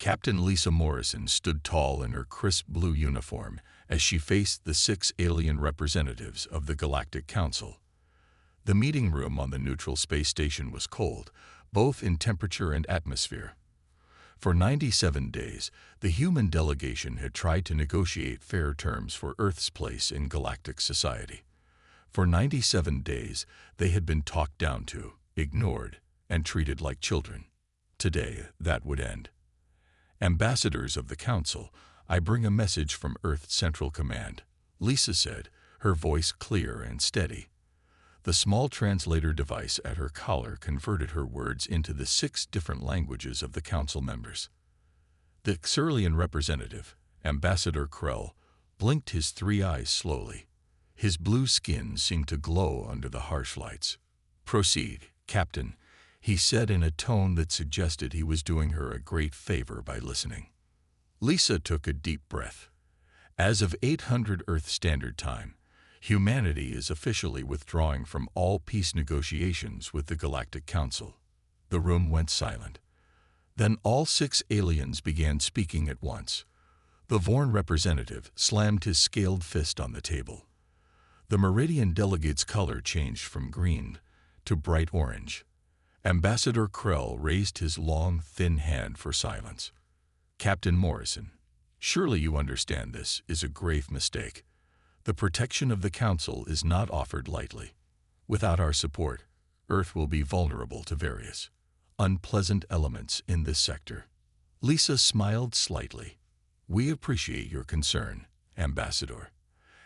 Captain Lisa Morrison stood tall in her crisp blue uniform as she faced the 6 alien representatives of the Galactic Council. The meeting room on the neutral space station was cold, both in temperature and atmosphere. For 97 days, the human delegation had tried to negotiate fair terms for Earth's place in galactic society. For 97 days, they had been talked down to, ignored, and treated like children. Today, that would end. Ambassadors of the Council, I bring a message from Earth Central Command, Lisa said, her voice clear and steady. The small translator device at her collar converted her words into the 6 different languages of the Council members. The Xerlian representative, Ambassador Krell, blinked his 3 eyes slowly. His blue skin seemed to glow under the harsh lights. "Proceed, Captain," he said in a tone that suggested he was doing her a great favor by listening. Lisa took a deep breath. As of 800 Earth Standard Time, humanity is officially withdrawing from all peace negotiations with the Galactic Council. The room went silent. Then all 6 aliens began speaking at once. The Vorn representative slammed his scaled fist on the table. The Meridian delegate's color changed from green to bright orange. Ambassador Krell raised his long, thin hand for silence. "Captain Morrison, surely you understand this is a grave mistake. The protection of the Council is not offered lightly. Without our support, Earth will be vulnerable to various unpleasant elements in this sector." Lisa smiled slightly. "We appreciate your concern, Ambassador.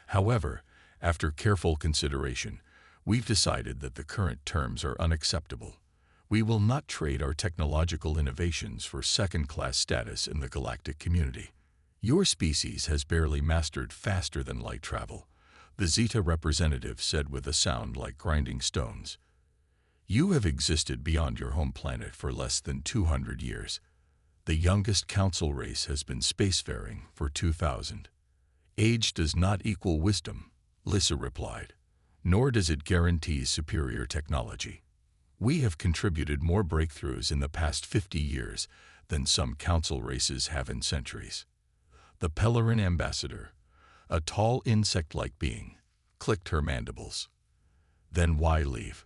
However, after careful consideration, we've decided that the current terms are unacceptable. We will not trade our technological innovations for second-class status in the galactic community. Your species has barely mastered faster-than-light travel," the Zeta representative said with a sound like grinding stones. "You have existed beyond your home planet for less than 200 years. The youngest Council race has been spacefaring for 2,000. Age does not equal wisdom," Lisa replied, "nor does it guarantee superior technology. We have contributed more breakthroughs in the past 50 years than some Council races have in centuries." The Pellerin ambassador, a tall insect-like being, clicked her mandibles. "Then why leave?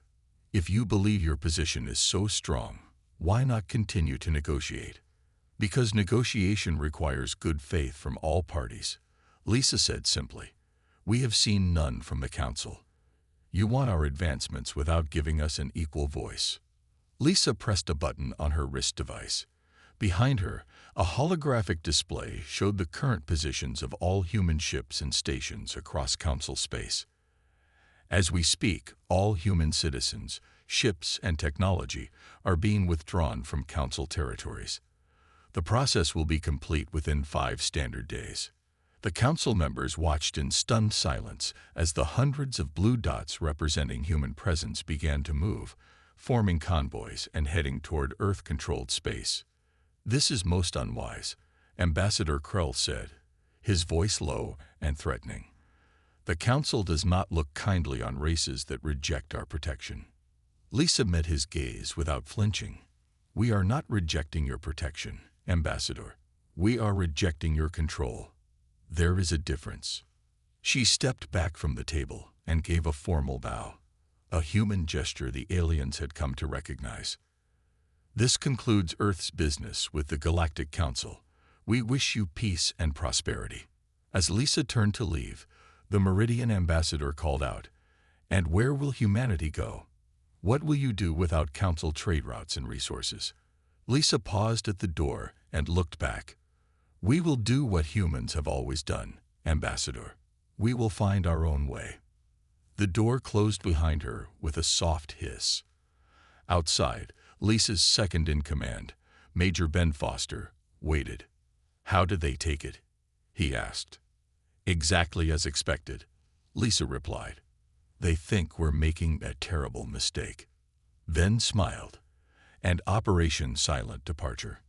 If you believe your position is so strong, why not continue to negotiate?" "Because negotiation requires good faith from all parties," Lisa said simply. "We have seen none from the Council. You want our advancements without giving us an equal voice." Lisa pressed a button on her wrist device. Behind her, a holographic display showed the current positions of all human ships and stations across Council space. As we speak, all human citizens, ships, and technology are being withdrawn from Council territories. The process will be complete within 5 standard days. The Council members watched in stunned silence as the hundreds of blue dots representing human presence began to move, forming convoys and heading toward Earth-controlled space. "This is most unwise," Ambassador Krell said, his voice low and threatening. "The Council does not look kindly on races that reject our protection." Lisa met his gaze without flinching. "We are not rejecting your protection, Ambassador. We are rejecting your control. There is a difference." She stepped back from the table and gave a formal bow, a human gesture the aliens had come to recognize. "This concludes Earth's business with the Galactic Council. We wish you peace and prosperity." As Lisa turned to leave, the Meridian ambassador called out, "And where will humanity go? What will you do without Council trade routes and resources?" Lisa paused at the door and looked back. "We will do what humans have always done, Ambassador. We will find our own way." The door closed behind her with a soft hiss. Outside, Lisa's second-in-command, Major Ben Foster, waited. "How did they take it?" he asked. "Exactly as expected," Lisa replied. "They think we're making a terrible mistake." Ben smiled. "And Operation Silent Departure.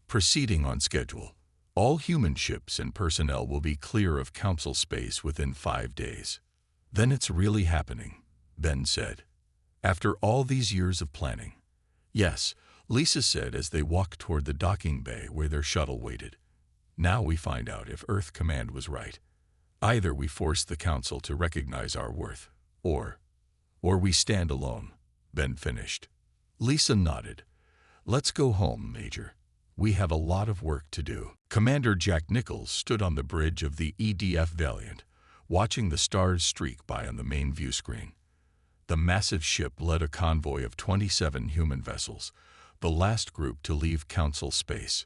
Proceeding on schedule. All human ships and personnel will be clear of Council space within 5 days." "Then it's really happening," Ben said. "After all these years of planning." "Yes," Lisa said as they walked toward the docking bay where their shuttle waited. Now we find out if Earth Command was right. Either we force the Council to recognize our worth, or we stand alone, Ben finished. Lisa nodded. Let's go home, Major. We have a lot of work to do. Commander Jack Nichols stood on the bridge of the EDF Valiant, watching the stars streak by on the main view screen. The massive ship led a convoy of 27 human vessels, the last group to leave Council space.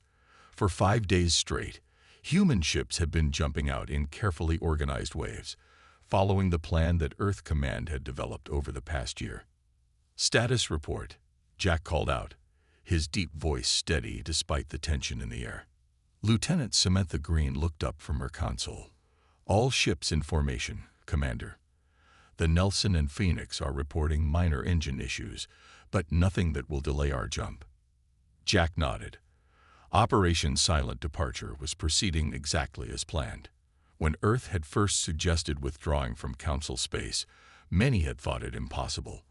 For 5 days straight, human ships had been jumping out in carefully organized waves, following the plan that Earth Command had developed over the past year. Status report, Jack called out, his deep voice steady despite the tension in the air. Lieutenant Samantha Green looked up from her console. All ships in formation, Commander. The Nelson and Phoenix are reporting minor engine issues, but nothing that will delay our jump. Jack nodded. Operation Silent Departure was proceeding exactly as planned. When Earth had first suggested withdrawing from Council space, many had thought it impossible.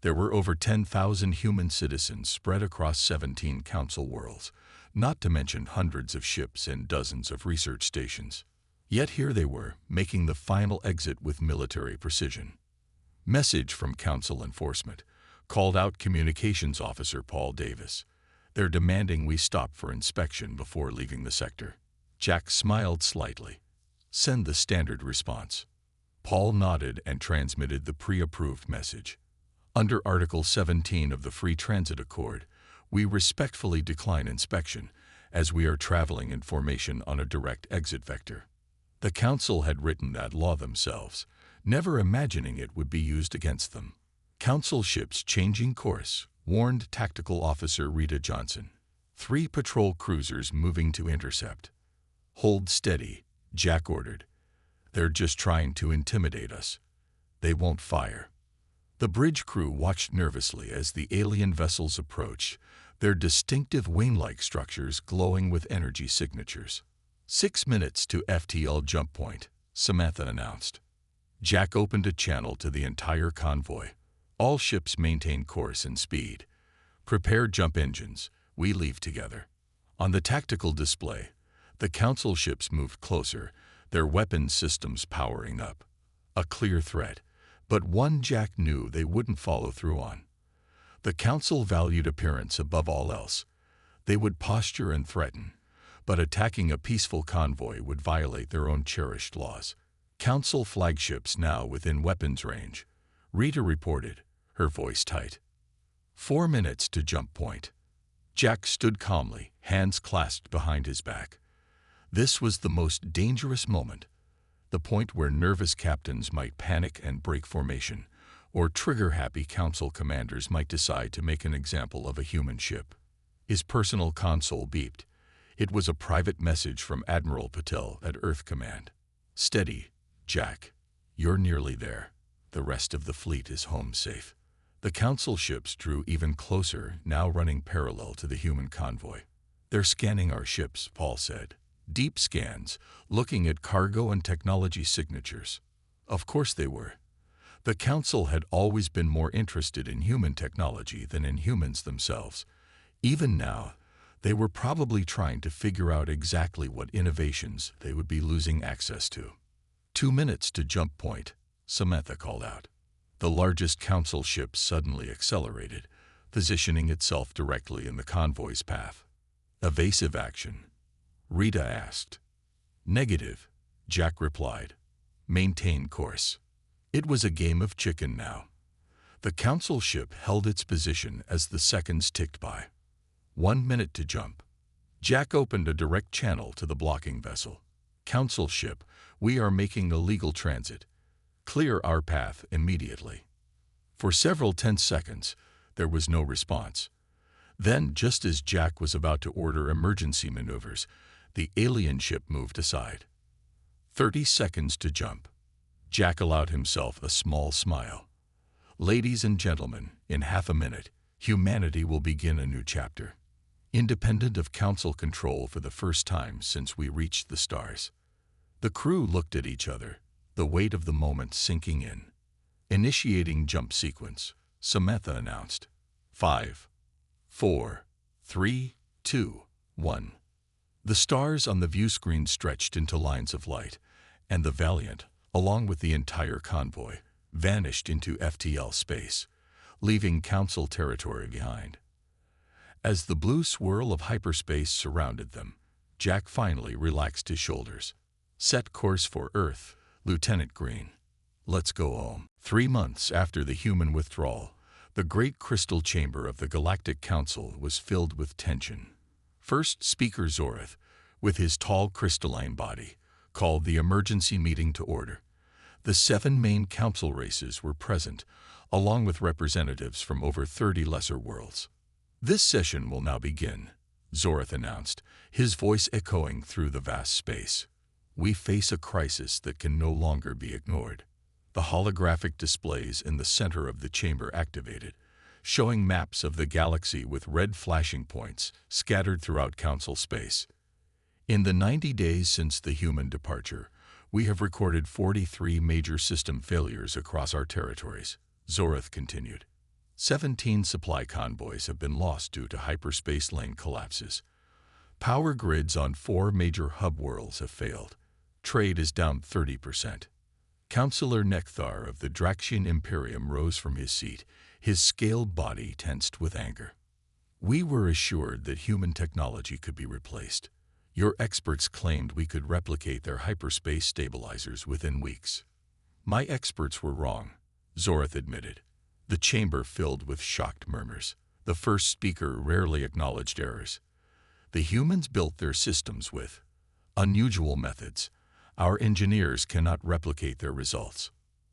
There were over 10,000 human citizens spread across 17 Council worlds, not to mention hundreds of ships and dozens of research stations. Yet here they were, making the final exit with military precision. Message from Council Enforcement, called out Communications Officer Paul Davis. They're demanding we stop for inspection before leaving the sector. Jack smiled slightly. Send the standard response. Paul nodded and transmitted the pre-approved message. Under Article 17 of the Free Transit Accord, we respectfully decline inspection, as we are traveling in formation on a direct exit vector. The Council had written that law themselves, never imagining it would be used against them. Council ships changing course, warned Tactical Officer Rita Johnson. 3 patrol cruisers moving to intercept. Hold steady, Jack ordered. They're just trying to intimidate us. They won't fire. The bridge crew watched nervously as the alien vessels approached, their distinctive wing-like structures glowing with energy signatures. 6 minutes to FTL jump point, Samantha announced. Jack opened a channel to the entire convoy. All ships maintain course and speed. Prepare jump engines. We leave together. On the tactical display, the Council ships moved closer, their weapons systems powering up. A clear threat, but one Jack knew they wouldn't follow through on. The Council valued appearance above all else. They would posture and threaten, but attacking a peaceful convoy would violate their own cherished laws. Council flagships now within weapons range. Rita reported, her voice tight. 4 minutes to jump point. Jack stood calmly, hands clasped behind his back. This was the most dangerous moment, the point where nervous captains might panic and break formation, or trigger-happy Council commanders might decide to make an example of a human ship. His personal console beeped. It was a private message from Admiral Patel at Earth Command. Steady, Jack. You're nearly there. The rest of the fleet is home safe. The Council ships drew even closer, now running parallel to the human convoy. They're scanning our ships, Paul said. Deep scans, looking at cargo and technology signatures. Of course they were. The Council had always been more interested in human technology than in humans themselves. Even now, they were probably trying to figure out exactly what innovations they would be losing access to. 2 minutes to jump point, Samantha called out. The largest Council ship suddenly accelerated, positioning itself directly in the convoy's path. Evasive action, Rita asked. Negative, Jack replied. Maintain course. It was a game of chicken now. The Council ship held its position as the seconds ticked by. 1 minute to jump. Jack opened a direct channel to the blocking vessel. Council ship, we are making a legal transit. Clear our path immediately. For several tense seconds, there was no response. Then, just as Jack was about to order emergency maneuvers, the alien ship moved aside. 30 seconds to jump. Jack allowed himself a small smile. Ladies and gentlemen, in half a minute, humanity will begin a new chapter. Independent of Council control for the first time since we reached the stars. The crew looked at each other, the weight of the moment sinking in. Initiating jump sequence, Samantha announced. 5, 4, 3, 2, 1. The stars on the view screen stretched into lines of light, and the Valiant, along with the entire convoy, vanished into FTL space, leaving Council territory behind. As the blue swirl of hyperspace surrounded them, Jack finally relaxed his shoulders. Set course for Earth, Lieutenant Green. Let's go home. 3 months after the human withdrawal, the great crystal chamber of the Galactic Council was filled with tension. First Speaker Zorath, with his tall crystalline body, called the emergency meeting to order. The 7 main council races were present, along with representatives from over 30 lesser worlds. This session will now begin, Zorath announced, his voice echoing through the vast space. We face a crisis that can no longer be ignored. The holographic displays in the center of the chamber activated, showing maps of the galaxy with red flashing points scattered throughout council space. In the 90 days since the human departure, we have recorded 43 major system failures across our territories, Zorath continued. 17 supply convoys have been lost due to hyperspace lane collapses. Power grids on 4 major hub worlds have failed. Trade is down 30%. Councillor Nekthar of the Draxian Imperium rose from his seat, his scaled body tensed with anger. We were assured that human technology could be replaced. Your experts claimed we could replicate their hyperspace stabilizers within weeks. My experts were wrong, Zorath admitted. The chamber filled with shocked murmurs. The first speaker rarely acknowledged errors. The humans built their systems with unusual methods. Our engineers cannot replicate their results.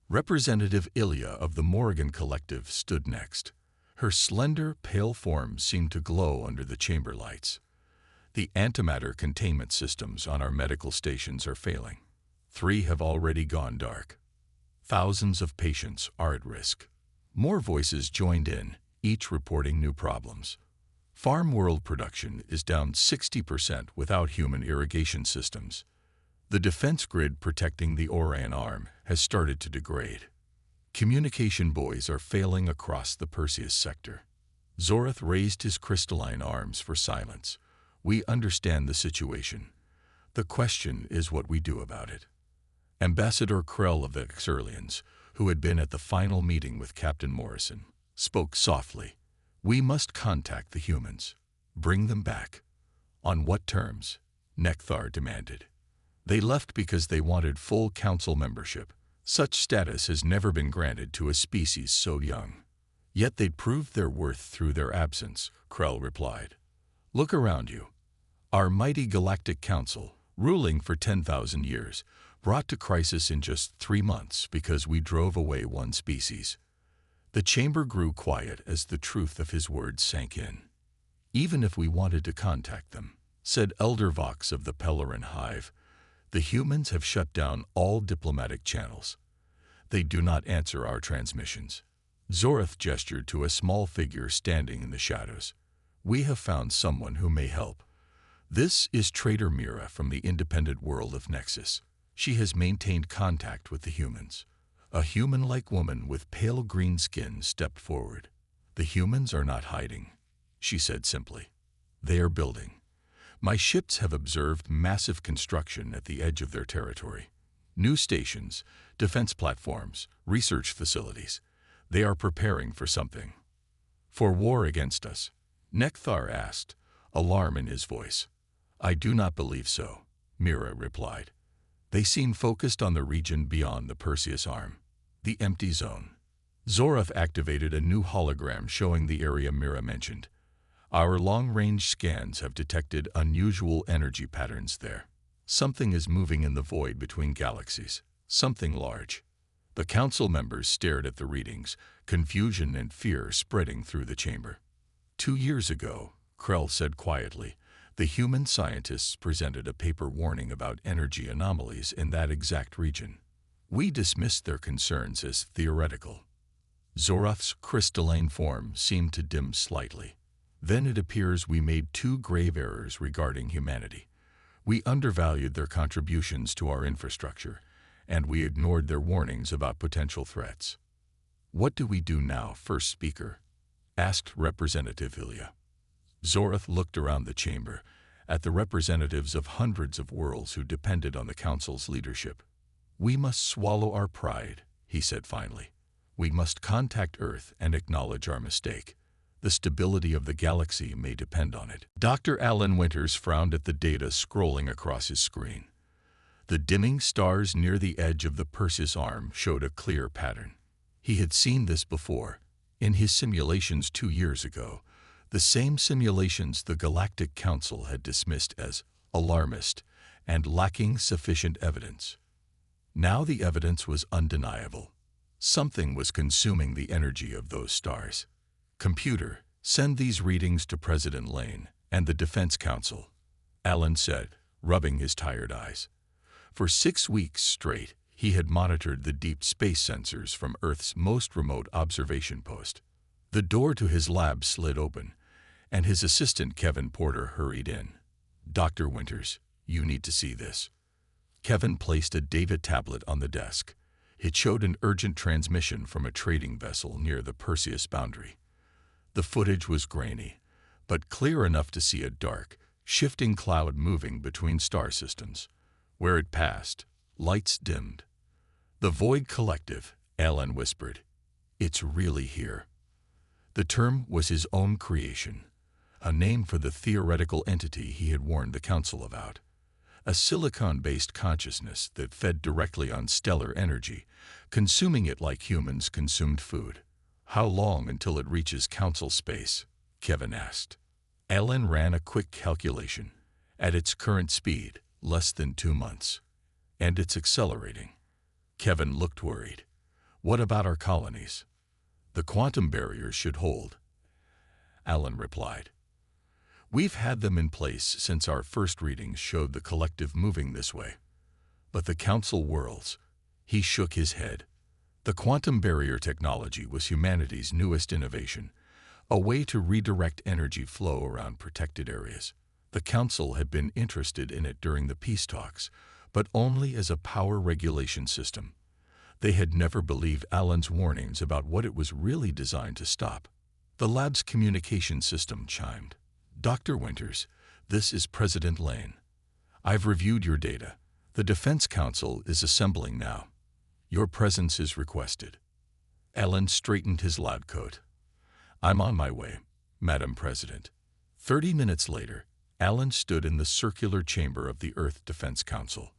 Representative Ilya of the Morrigan Collective stood next. Her slender, pale form seemed to glow under the chamber lights. The antimatter containment systems on our medical stations are failing. 3 have already gone dark. Thousands of patients are at risk. More voices joined in, each reporting new problems. Farm world production is down 60% without human irrigation systems. The defense grid protecting the Orion arm has started to degrade. Communication buoys are failing across the Perseus sector. Zorath raised his crystalline arms for silence. We understand the situation. The question is what we do about it. Ambassador Krell of the Xerlians, who had been at the final meeting with Captain Morrison, spoke softly. We must contact the humans. Bring them back. On what terms? Nekthar demanded. They left because they wanted full council membership. Such status has never been granted to a species so young. Yet they'd proved their worth through their absence, Krell replied. Look around you. Our mighty Galactic Council, ruling for 10,000 years, brought to crisis in just 3 months because we drove away one species. The chamber grew quiet as the truth of his words sank in. Even if we wanted to contact them, said Elder Vox of the Pellerin Hive, the humans have shut down all diplomatic channels. They do not answer our transmissions. Zorath gestured to a small figure standing in the shadows. We have found someone who may help. This is Trader Mira from the independent world of Nexus. She has maintained contact with the humans. A human-like woman with pale green skin stepped forward. The humans are not hiding, she said simply. They are building. My ships have observed massive construction at the edge of their territory. New stations, defense platforms, research facilities. They are preparing for something. For war against us? Nekthar asked, alarm in his voice. I do not believe so, Mira replied. They seem focused on the region beyond the Perseus arm, the empty zone. Zorath activated a new hologram showing the area Mira mentioned. Our long-range scans have detected unusual energy patterns there. Something is moving in the void between galaxies, something large. The council members stared at the readings, confusion and fear spreading through the chamber. 2 years ago, Krell said quietly, the human scientists presented a paper warning about energy anomalies in that exact region. We dismissed their concerns as theoretical. Zorath's crystalline form seemed to dim slightly. Then it appears we made 2 grave errors regarding humanity. We undervalued their contributions to our infrastructure, and we ignored their warnings about potential threats. What do we do now, First Speaker? Asked Representative Ilya. Zorath looked around the chamber, at the representatives of hundreds of worlds who depended on the Council's leadership. "We must swallow our pride," he said finally. "We must contact Earth and acknowledge our mistake. The stability of the galaxy may depend on it." Dr. Alan Winters frowned at the data scrolling across his screen. The dimming stars near the edge of the Perseus arm showed a clear pattern. He had seen this before, in his simulations 2 years ago, the same simulations the Galactic Council had dismissed as alarmist and lacking sufficient evidence. Now the evidence was undeniable. Something was consuming the energy of those stars. "Computer, send these readings to President Lane and the Defense Council," Alan said, rubbing his tired eyes. For 6 weeks straight, he had monitored the deep space sensors from Earth's most remote observation post. The door to his lab slid open, and his assistant Kevin Porter hurried in. "Dr. Winters, you need to see this." Kevin placed a data tablet on the desk. It showed an urgent transmission from a trading vessel near the Perseus boundary. The footage was grainy, but clear enough to see a dark, shifting cloud moving between star systems. Where it passed, lights dimmed. "The Void Collective," Alan whispered. "It's really here." The term was his own creation, a name for the theoretical entity he had warned the Council about. A silicon-based consciousness that fed directly on stellar energy, consuming it like humans consumed food. "How long until it reaches Council space?" Kevin asked. Alan ran a quick calculation. At its current speed, less than 2 months. "And it's accelerating." Kevin looked worried. "What about our colonies?" "The quantum barriers should hold," Alan replied. "We've had them in place since our first readings showed the collective moving this way. But the Council worlds," he shook his head. "The quantum barrier technology was humanity's newest innovation, a way to redirect energy flow around protected areas. The Council had been interested in it during the peace talks, but only as a power regulation system. They had never believed Alan's warnings about what it was really designed to stop." The lab's communication system chimed. "Dr. Winters, this is President Lane. I've reviewed your data. The Defense Council is assembling now. Your presence is requested." Alan straightened his lab coat. "I'm on my way, Madam President." 30 minutes later, Alan stood in the circular chamber of the Earth Defense Council.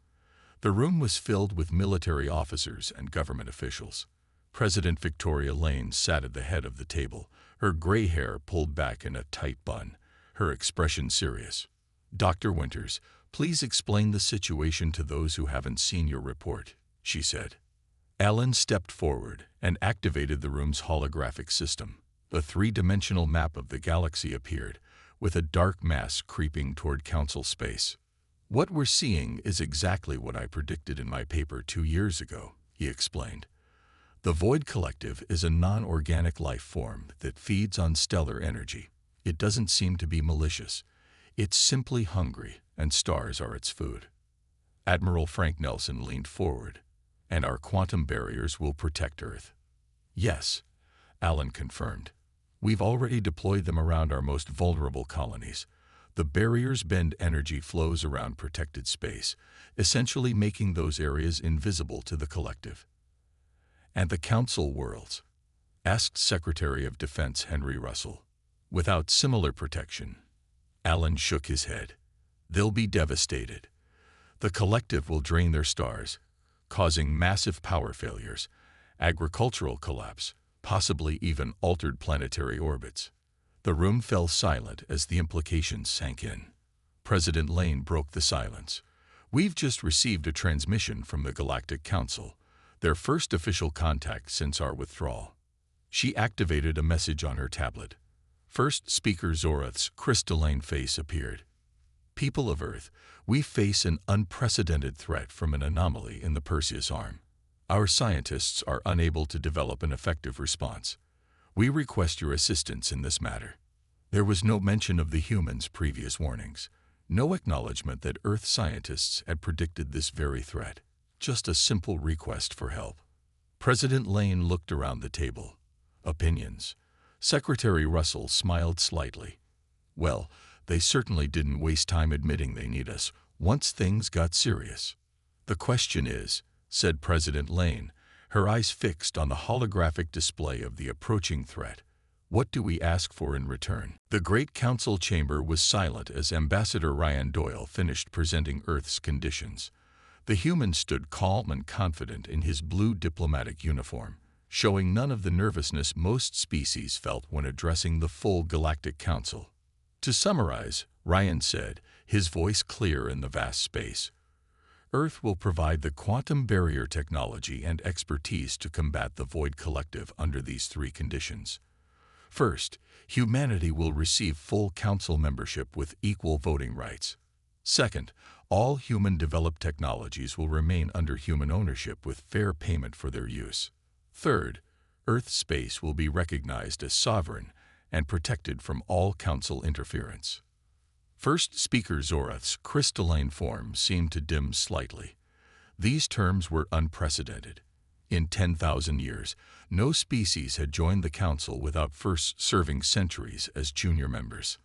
The room was filled with military officers and government officials. President Victoria Lane sat at the head of the table, her gray hair pulled back in a tight bun, her expression serious. "Dr. Winters, please explain the situation to those who haven't seen your report," she said. Alan stepped forward and activated the room's holographic system. A 3-dimensional map of the galaxy appeared, with a dark mass creeping toward Council space. "What we're seeing is exactly what I predicted in my paper 2 years ago," he explained. "The Void Collective is a non-organic life form that feeds on stellar energy. It doesn't seem to be malicious. It's simply hungry, and stars are its food." Admiral Frank Nelson leaned forward. "And our quantum barriers will protect Earth." "Yes," Alan confirmed. "We've already deployed them around our most vulnerable colonies. The barriers bend energy flows around protected space, essentially making those areas invisible to the collective." "And the Council worlds?" asked Secretary of Defense Henry Russell. "Without similar protection?" Alan shook his head. "They'll be devastated. The collective will drain their stars, causing massive power failures, agricultural collapse, possibly even altered planetary orbits." The room fell silent as the implications sank in. President Lane broke the silence. "We've just received a transmission from the Galactic Council, their first official contact since our withdrawal." She activated a message on her tablet. First Speaker Zorath's crystalline face appeared. "People of Earth, we face an unprecedented threat from an anomaly in the Perseus arm. Our scientists are unable to develop an effective response. We request your assistance in this matter." There was no mention of the humans' previous warnings, no acknowledgement that Earth scientists had predicted this very threat, just a simple request for help. President Lane looked around the table. Opinions. Secretary Russell smiled slightly. Well, they certainly didn't waste time admitting they need us once things got serious. The question is, said President Lane, her eyes fixed on the holographic display of the approaching threat, what do we ask for in return? The Great Council chamber was silent as Ambassador Ryan Doyle finished presenting Earth's conditions. The human stood calm and confident in his blue diplomatic uniform, showing none of the nervousness most species felt when addressing the full Galactic Council. To summarize, Ryan said, his voice clear in the vast space, Earth will provide the quantum barrier technology and expertise to combat the Void Collective under these three conditions. First, humanity will receive full council membership with equal voting rights. Second, all human-developed technologies will remain under human ownership with fair payment for their use. Third, Earth space will be recognized as sovereign and protected from all council interference. First Speaker Zorath's crystalline form seemed to dim slightly. These terms were unprecedented. In 10,000 years, no species had joined the Council without first serving centuries as junior members.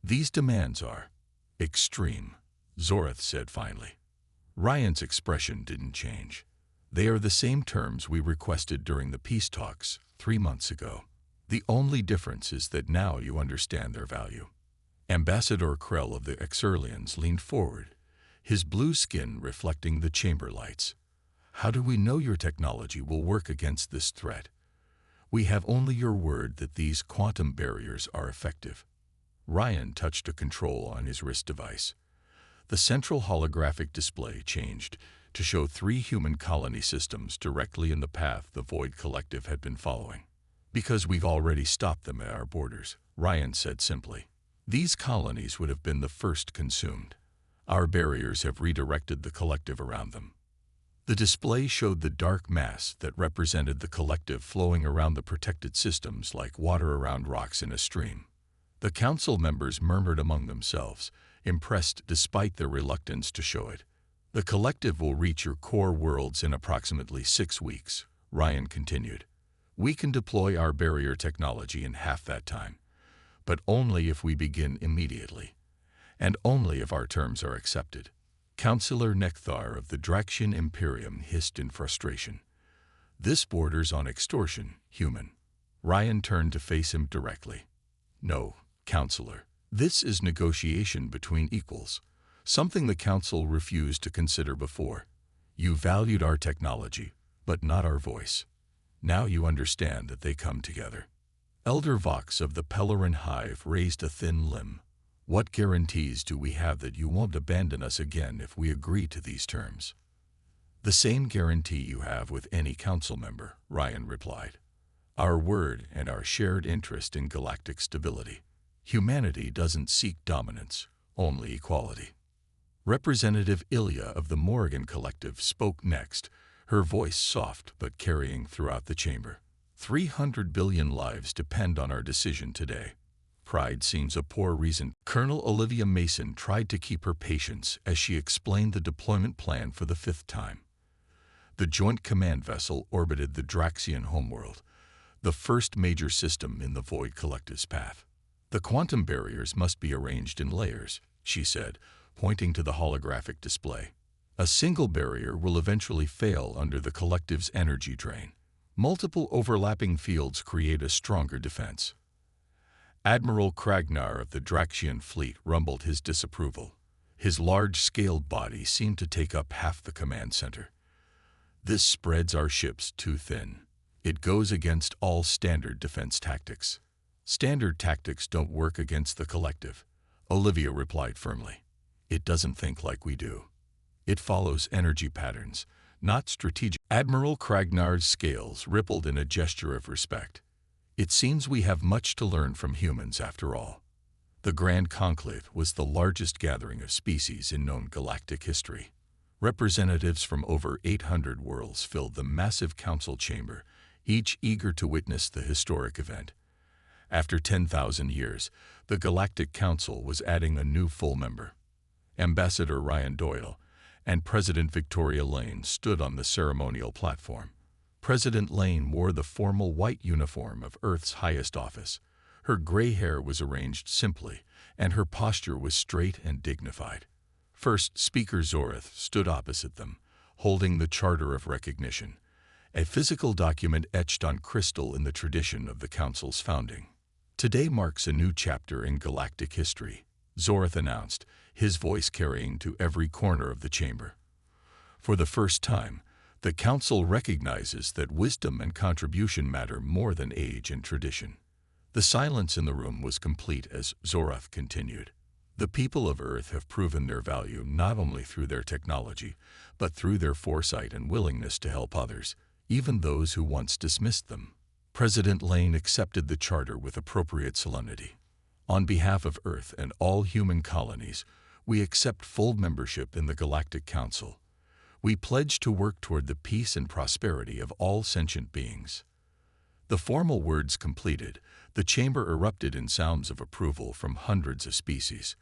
These demands are extreme, Zorath said finally. Ryan's expression didn't change. They are the same terms we requested during the peace talks 3 months ago. The only difference is that now you understand their value. Ambassador Krell of the Exurlians leaned forward, his blue skin reflecting the chamber lights. How do we know your technology will work against this threat? We have only your word that these quantum barriers are effective. Ryan touched a control on his wrist device. The central holographic display changed to show 3 human colony systems directly in the path the Void Collective had been following. Because we've already stopped them at our borders, Ryan said simply. These colonies would have been the first consumed. Our barriers have redirected the collective around them. The display showed the dark mass that represented the collective flowing around the protected systems like water around rocks in a stream. The council members murmured among themselves, impressed despite their reluctance to show it. The collective will reach your core worlds in approximately 6 weeks, Ryan continued. We can deploy our barrier technology in half that time, but only if we begin immediately, and only if our terms are accepted. Councillor Nekthar of the Draxian Imperium hissed in frustration. This borders on extortion, human. Ryan turned to face him directly. No, Councillor. This is negotiation between equals, something the Council refused to consider before. You valued our technology, but not our voice. Now you understand that they come together. Elder Vox of the Pellerin Hive raised a thin limb. What guarantees do we have that you won't abandon us again if we agree to these terms? The same guarantee you have with any council member, Ryan replied. Our word and our shared interest in galactic stability. Humanity doesn't seek dominance, only equality. Representative Ilya of the Morrigan Collective spoke next, her voice soft but carrying throughout the chamber. 300 billion lives depend on our decision today. Pride seems a poor reason. Colonel Olivia Mason tried to keep her patience as she explained the deployment plan for the 5th time. The Joint Command Vessel orbited the Draxian homeworld, the first major system in the Void Collective's path. The quantum barriers must be arranged in layers, she said, pointing to the holographic display. A single barrier will eventually fail under the Collective's energy drain. Multiple overlapping fields create a stronger defense. Admiral Kragnar of the Draxian fleet rumbled his disapproval. His large-scaled body seemed to take up half the command center. This spreads our ships too thin. It goes against all standard defense tactics. Standard tactics don't work against the Collective, Olivia replied firmly. It doesn't think like we do. It follows energy patterns, not strategic. Admiral Kragnar's scales rippled in a gesture of respect. It seems we have much to learn from humans after all. The Grand Conclave was the largest gathering of species in known galactic history. Representatives from over 800 worlds filled the massive council chamber, each eager to witness the historic event. After 10,000 years, the Galactic Council was adding a new full member. Ambassador Ryan Doyle and President Victoria Lane stood on the ceremonial platform. President Lane wore the formal white uniform of Earth's highest office, Her gray hair was arranged simply, and her posture was straight and dignified. First Speaker Zorith stood opposite them, holding the Charter of Recognition, a physical document etched on crystal in the tradition of the Council's founding. Today marks a new chapter in galactic history, Zorith announced, his voice carrying to every corner of the chamber. For the first time, the Council recognizes that wisdom and contribution matter more than age and tradition. The silence in the room was complete as Zorith continued. The people of Earth have proven their value not only through their technology, but through their foresight and willingness to help others, even those who once dismissed them. President Lane accepted the charter with appropriate solemnity. On behalf of Earth and all human colonies, we accept full membership in the Galactic Council. We pledge to work toward the peace and prosperity of all sentient beings. The formal words completed, the chamber erupted in sounds of approval from hundreds of species.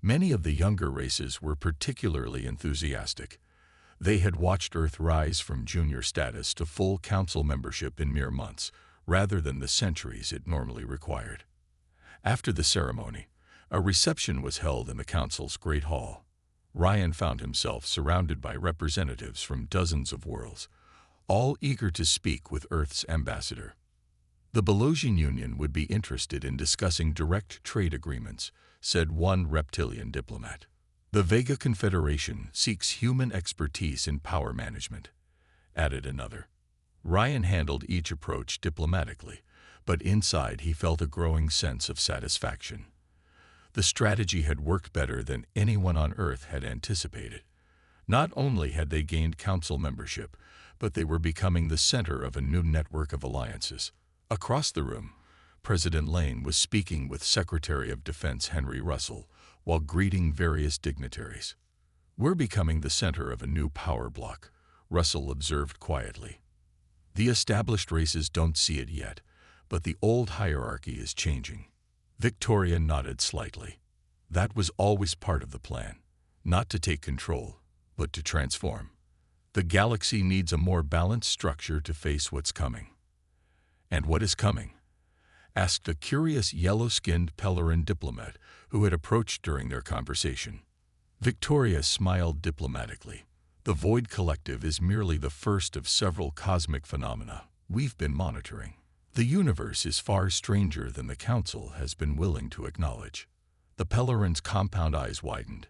Many of the younger races were particularly enthusiastic. They had watched Earth rise from junior status to full council membership in mere months, rather than the centuries it normally required. After the ceremony, a reception was held in the council's great hall. Ryan found himself surrounded by representatives from dozens of worlds, all eager to speak with Earth's ambassador. The Belosian Union would be interested in discussing direct trade agreements, said one reptilian diplomat. The Vega Confederation seeks human expertise in power management, added another. Ryan handled each approach diplomatically, but inside he felt a growing sense of satisfaction. The strategy had worked better than anyone on Earth had anticipated. Not only had they gained council membership, but they were becoming the center of a new network of alliances. Across the room, President Lane was speaking with Secretary of Defense Henry Russell while greeting various dignitaries. "We're becoming the center of a new power block," Russell observed quietly. "The established races don't see it yet, but the old hierarchy is changing." Victoria nodded slightly. That was always part of the plan, not to take control, but to transform. The galaxy needs a more balanced structure to face what's coming. "And what is coming?" asked a curious yellow-skinned Pellerin diplomat who had approached during their conversation. Victoria smiled diplomatically. "The Void Collective is merely the first of several cosmic phenomena we've been monitoring. The universe is far stranger than the Council has been willing to acknowledge." The Pellerin's compound eyes widened.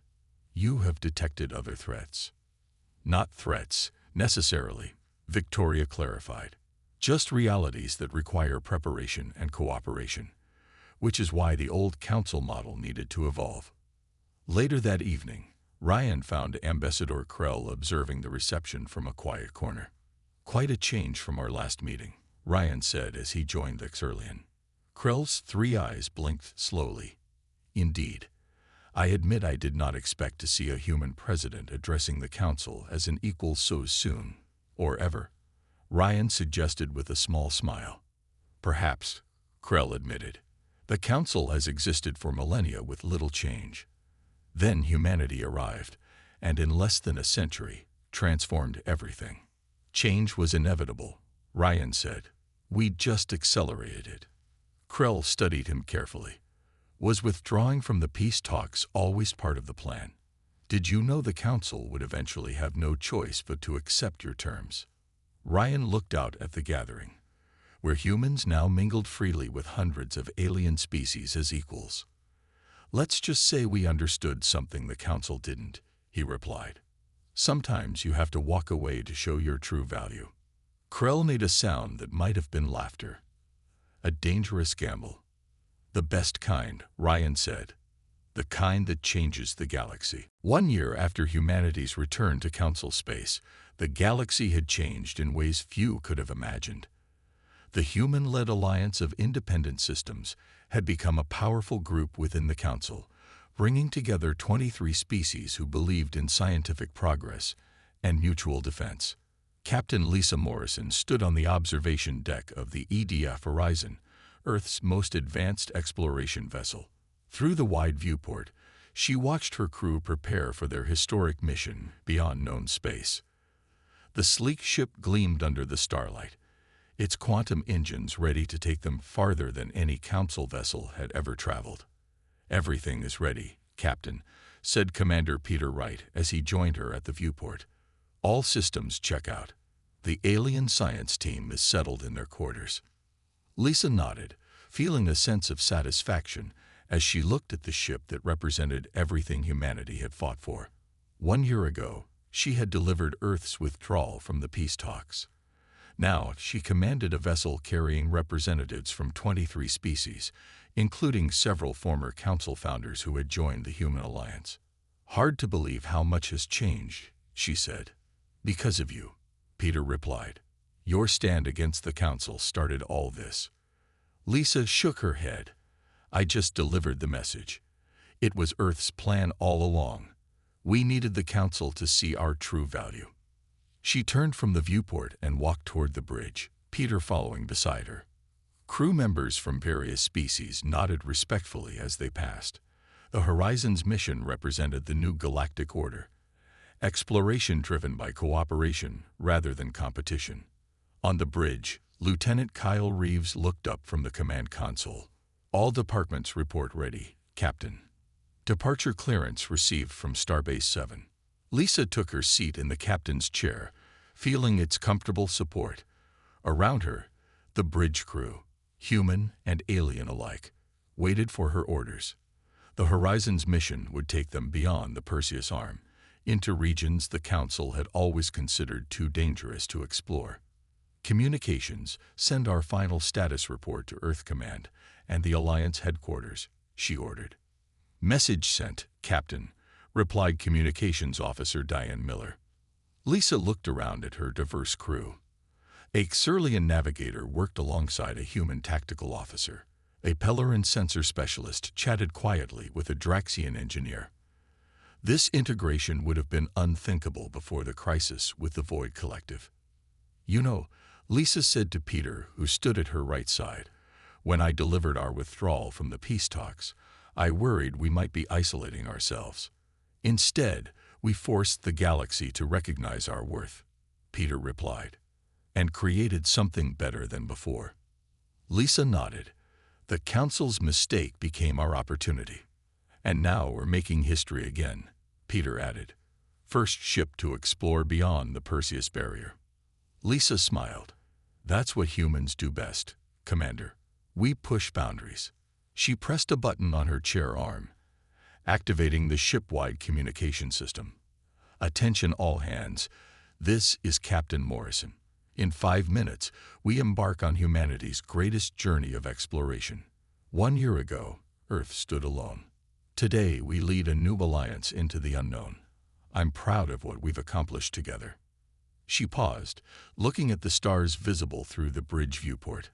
"You have detected other threats." "Not threats, necessarily," Victoria clarified. "Just realities that require preparation and cooperation, which is why the old Council model needed to evolve." Later that evening, Ryan found Ambassador Krell observing the reception from a quiet corner. "Quite a change from our last meeting," Ryan said as he joined the Xerlian. Krell's three eyes blinked slowly. "Indeed. I admit I did not expect to see a human president addressing the Council as an equal so soon, or ever," Ryan suggested with a small smile. "Perhaps," Krell admitted. "The Council has existed for millennia with little change. Then humanity arrived, and in less than a century, transformed everything. Change was inevitable," Ryan said. "We just accelerated it." Krell studied him carefully. "Was withdrawing from the peace talks always part of the plan? Did you know the Council would eventually have no choice but to accept your terms?" Ryan looked out at the gathering, where humans now mingled freely with hundreds of alien species as equals. "Let's just say we understood something the Council didn't," he replied. "Sometimes you have to walk away to show your true value." Krell made a sound that might have been laughter. "A dangerous gamble." "The best kind," Ryan said. "The kind that changes the galaxy." 1 year after humanity's return to Council space, the galaxy had changed in ways few could have imagined. The human-led alliance of independent systems had become a powerful group within the Council, bringing together 23 species who believed in scientific progress and mutual defense. Captain Lisa Morrison stood on the observation deck of the EDF Horizon, Earth's most advanced exploration vessel. Through the wide viewport, she watched her crew prepare for their historic mission beyond known space. The sleek ship gleamed under the starlight, its quantum engines ready to take them farther than any Council vessel had ever traveled. "Everything is ready, Captain," said Commander Peter Wright as he joined her at the viewport. "All systems check out. The alien science team is settled in their quarters." Lisa nodded, feeling a sense of satisfaction as she looked at the ship that represented everything humanity had fought for. 1 year ago, she had delivered Earth's withdrawal from the peace talks. Now, she commanded a vessel carrying representatives from 23 species, including several former Council founders who had joined the Human Alliance. "Hard to believe how much has changed," she said. "Because of you," Peter replied. "Your stand against the Council started all this." Lisa shook her head. "I just delivered the message. It was Earth's plan all along. We needed the Council to see our true value." She turned from the viewport and walked toward the bridge, Peter following beside her. Crew members from various species nodded respectfully as they passed. The Horizon's mission represented the new galactic order, exploration driven by cooperation rather than competition. On the bridge, Lieutenant Kyle Reeves looked up from the command console. "All departments report ready, Captain. Departure clearance received from Starbase 7. Lisa took her seat in the captain's chair, feeling its comfortable support. Around her, the bridge crew, human and alien alike, waited for her orders. The Horizon's mission would take them beyond the Perseus Arm, into regions the Council had always considered too dangerous to explore. "Communications, send our final status report to Earth Command and the Alliance headquarters," she ordered. "Message sent, Captain," replied Communications Officer Diane Miller. Lisa looked around at her diverse crew. A Xerlian navigator worked alongside a human tactical officer. A Pellerin sensor specialist chatted quietly with a Draxian engineer. This integration would have been unthinkable before the crisis with the Void Collective. "You know," Lisa said to Peter, who stood at her right side, "when I delivered our withdrawal from the peace talks, I worried we might be isolating ourselves. Instead, we forced the galaxy to recognize our worth," Peter replied, "and created something better than before." Lisa nodded. "The Council's mistake became our opportunity. And now we're making history again," Peter added. "First ship to explore beyond the Perseus barrier." Lisa smiled. "That's what humans do best, Commander. We push boundaries." She pressed a button on her chair arm, activating the ship-wide communication system. "Attention all hands. This is Captain Morrison. In 5 minutes, we embark on humanity's greatest journey of exploration. 1 year ago, Earth stood alone. Today, we lead a new alliance into the unknown. I'm proud of what we've accomplished together." She paused, looking at the stars visible through the bridge viewport.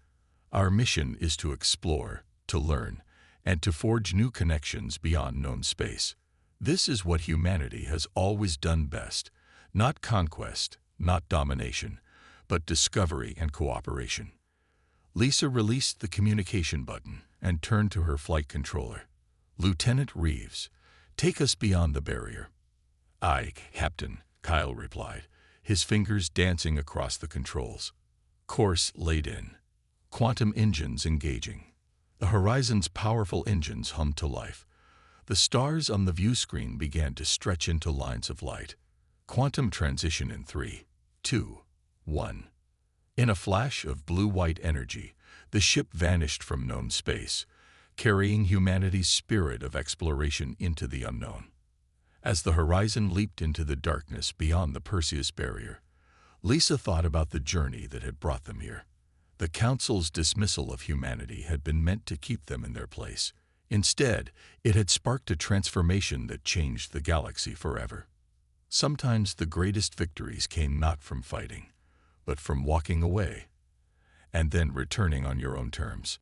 "Our mission is to explore, to learn, and to forge new connections beyond known space. This is what humanity has always done best. Not conquest, not domination, but discovery and cooperation." Lisa released the communication button and turned to her flight controller. "Lieutenant Reeves, take us beyond the barrier." "Aye, Captain," Kyle replied, his fingers dancing across the controls. Course laid in. Quantum engines engaging. The Horizon's powerful engines hummed to life. The stars on the view screen began to stretch into lines of light. Quantum transition in 3, 2, 1. In a flash of blue-white energy, the ship vanished from known space, carrying humanity's spirit of exploration into the unknown. As the Horizon leaped into the darkness beyond the Perseus barrier, Lisa thought about the journey that had brought them here. The Council's dismissal of humanity had been meant to keep them in their place. Instead, it had sparked a transformation that changed the galaxy forever. Sometimes the greatest victories came not from fighting, but from walking away, and then returning on your own terms.